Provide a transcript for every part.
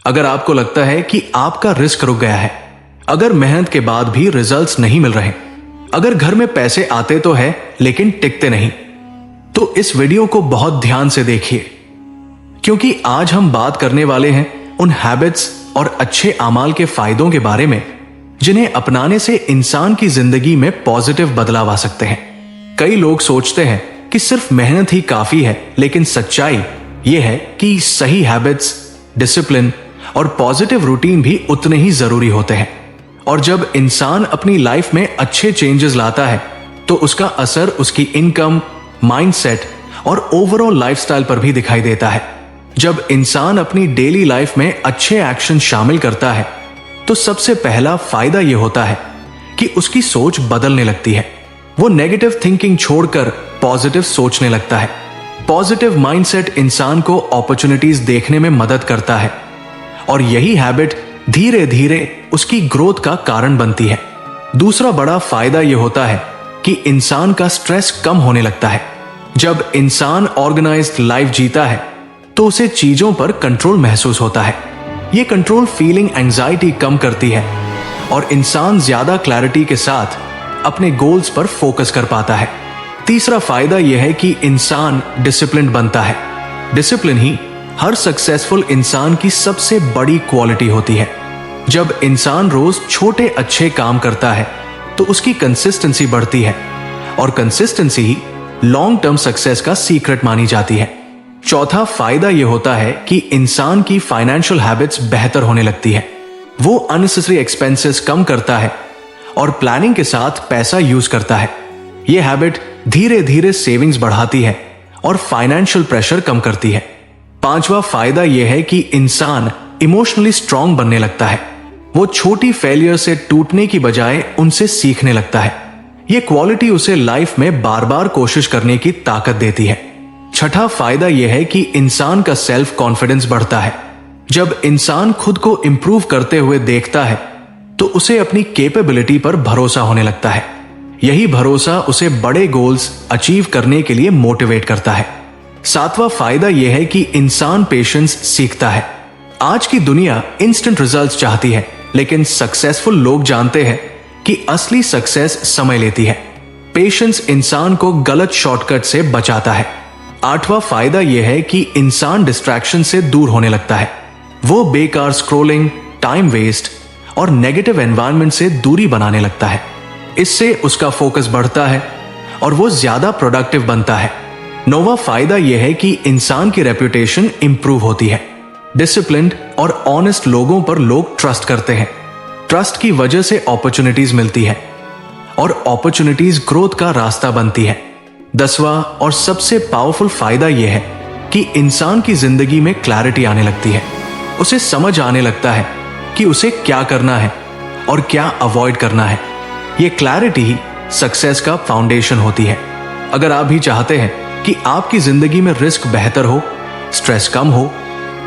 अगर आपको लगता है कि आपका रिस्क रुक गया है, अगर मेहनत के बाद भी रिजल्ट्स नहीं मिल रहे, अगर घर में पैसे आते तो है लेकिन टिकते नहीं, तो इस वीडियो को बहुत ध्यान से देखिए, क्योंकि आज हम बात करने वाले हैं उन हैबिट्स और अच्छे अमाल के फायदों के बारे में जिन्हें अपनाने से इंसान की जिंदगी में पॉजिटिव बदलाव आ सकते हैं। कई लोग सोचते हैं कि सिर्फ मेहनत ही काफी है, लेकिन सच्चाई यह है कि सही हैबिट्स, डिसिप्लिन और पॉजिटिव रूटीन भी उतने ही जरूरी होते हैं। और जब इंसान अपनी लाइफ में अच्छे चेंजेस लाता है तो उसका असर उसकी इनकम, माइंडसेट और ओवरऑल लाइफस्टाइल पर भी दिखाई देता है। जब इंसान अपनी डेली लाइफ में अच्छे एक्शन शामिल करता है तो सबसे पहला फायदा यह होता है कि उसकी सोच बदलने लगती है। वो नेगेटिव थिंकिंग छोड़कर पॉजिटिव सोचने लगता है। पॉजिटिव माइंडसेट इंसान को अपॉर्चुनिटीज देखने में मदद करता है और यही हैबिट धीरे धीरे उसकी ग्रोथ का कारण बनती है। दूसरा बड़ा फायदा यह होता है कि इंसान का स्ट्रेस कम होने लगता है। जब इंसान ऑर्गेनाइज्ड लाइफ जीता है तो उसे चीजों पर कंट्रोल महसूस होता है। यह कंट्रोल फीलिंग एंजाइटी कम करती है और इंसान ज्यादा क्लैरिटी के साथ अपने गोल्स पर फोकस कर पाता है। तीसरा फायदा यह है कि इंसान डिसिप्लिन बनता है। डिसिप्लिन ही हर सक्सेसफुल इंसान की सबसे बड़ी क्वालिटी होती है। जब इंसान रोज छोटे अच्छे काम करता है तो उसकी कंसिस्टेंसी बढ़ती है और कंसिस्टेंसी ही लॉन्ग टर्म सक्सेस का सीक्रेट मानी जाती है। चौथा फायदा यह होता है कि इंसान की फाइनेंशियल हैबिट्स बेहतर होने लगती है। वो अननेसेसरी एक्सपेंसेस कम करता है और प्लानिंग के साथ पैसा यूज करता है। यह हैबिट धीरे धीरे सेविंग्स बढ़ाती है और फाइनेंशियल प्रेशर कम करती है। पांचवा फायदा यह है कि इंसान इमोशनली स्ट्रांग बनने लगता है। वो छोटी फेलियर से टूटने की बजाय उनसे सीखने लगता है। यह क्वालिटी उसे लाइफ में बार बार कोशिश करने की ताकत देती है। छठा फायदा यह है कि इंसान का सेल्फ कॉन्फिडेंस बढ़ता है। जब इंसान खुद को इंप्रूव करते हुए देखता है तो उसे अपनी कैपेबिलिटी पर भरोसा होने लगता है। यही भरोसा उसे बड़े गोल्स अचीव करने के लिए मोटिवेट करता है। सातवां फायदा यह है कि इंसान पेशेंस सीखता है। आज की दुनिया इंस्टेंट रिजल्ट्स चाहती है, लेकिन सक्सेसफुल लोग जानते हैं कि असली सक्सेस समय लेती है। पेशेंस इंसान को गलत शॉर्टकट से बचाता है। आठवां फायदा यह है कि इंसान डिस्ट्रैक्शन से दूर होने लगता है। वो बेकार स्क्रोलिंग, टाइम वेस्ट और नेगेटिव एनवायरनमेंट से दूरी बनाने लगता है। इससे उसका फोकस बढ़ता है और वो ज्यादा प्रोडक्टिव बनता है। नौवां फायदा यह है कि इंसान की रेपुटेशन इंप्रूव होती है। डिसिप्लिन्ड और ऑनेस्ट लोगों पर लोग ट्रस्ट करते हैं। ट्रस्ट की वजह से अपॉर्चुनिटीज मिलती है और अपॉर्चुनिटीज ग्रोथ का रास्ता बनती है। 10वां और सबसे पावरफुल फायदा यह है कि इंसान की जिंदगी में क्लैरिटी आने लगती है। उसे समझ आने लगता है कि उसे क्या करना है और क्या अवॉइड करना है। यह क्लैरिटी ही सक्सेस का फाउंडेशन होती है। अगर आप भी चाहते हैं कि आपकी जिंदगी में रिस्क बेहतर हो, स्ट्रेस कम हो,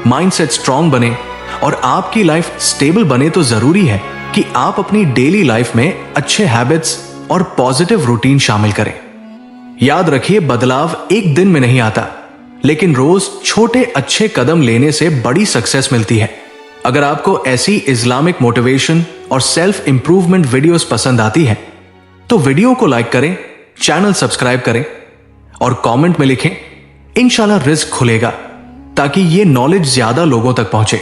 माइंडसेट स्ट्रांग बने और आपकी लाइफ स्टेबल बने, तो जरूरी है कि आप अपनी डेली लाइफ में अच्छे हैबिट्स और पॉजिटिव रूटीन शामिल करें। याद रखिए, बदलाव एक दिन में नहीं आता, लेकिन रोज छोटे अच्छे कदम लेने से बड़ी सक्सेस मिलती है। अगर आपको ऐसी इस्लामिक मोटिवेशन और सेल्फ इंप्रूवमेंट वीडियोस पसंद आती है तो वीडियो को लाइक करें, चैनल सब्सक्राइब करें और कमेंट में लिखें, इंशाल्लाह रिस्क खुलेगा, ताकि ये नॉलेज ज्यादा लोगों तक पहुंचे।